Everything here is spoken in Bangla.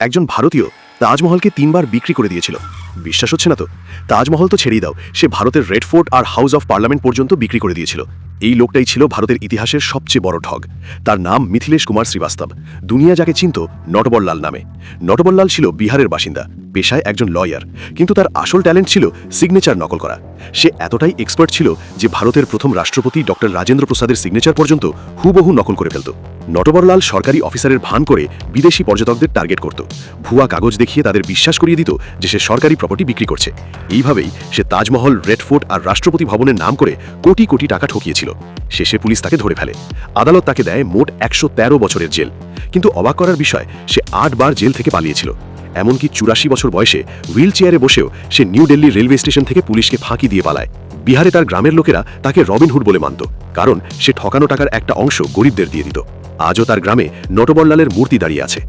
একজন ভারতীয় তাজমহলকে 3বার বিক্রি করে দিয়েছিল। বিশ্বাস হচ্ছে না তো? তাজমহল তো ছেড়েই দাও, সে ভারতের রেড ফোর্ট আর হাউস অফ পার্লামেন্ট পর্যন্ত বিক্রি করে দিয়েছিল। এই লোকটাই ছিল ভারতের ইতিহাসের সবচেয়ে বড় ঠগ। তার নাম মিথিলেশ কুমার শ্রীবাস্তব। দুনিয়া যাকে চিনত নটবরলাল নামে। নটবরলাল ছিল বিহারের বাসিন্দা, পেশায় একজন লয়ার, কিন্তু তার আসল ট্যালেন্ট ছিল সিগনেচার নকল করা। সে এতটাই এক্সপার্ট ছিল যে ভারতের প্রথম রাষ্ট্রপতি ডক্টর রাজেন্দ্র প্রসাদের সিগনেচার পর্যন্ত হুবহু নকল করে ফেলত। নটবরলাল সরকারি অফিসারের ভান করে বিদেশি পর্যটকদের টার্গেট করত, ভুয়া কাগজ দেখিয়ে তাদের বিশ্বাস করিয়ে দিত যে সে সরকারি প্রপার্টি বিক্রি করছে। এইভাবেই সে তাজমহল, রেড ফোর্ট আর রাষ্ট্রপতি ভবনের নাম করে কোটি কোটি টাকা ঠকিয়েছিল। শেষে পুলিশ তাকে ধরে ফেলে। আদালত তাকে দেয় মোট 113 বছরের জেল। কিন্তু অবাক করার বিষয়, সে 8 বার জেল থেকে পালিয়েছিল। এমনকি 84 বছর বয়সে হুইল চেয়ারে বসেও সে নিউ দিল্লি রেলওয়ে স্টেশন থেকে পুলিশকে ফাঁকি দিয়ে পালায়। বিহারে তার গ্রামের লোকেরা তাকে রবিনহুড বলে মানত, কারণ সে ঠকানো টাকার একটা অংশ গরিবদের দিয়ে দিত। আজও তার গ্রামে নটবরলালের মূর্তি দাঁড়িয়ে আছে।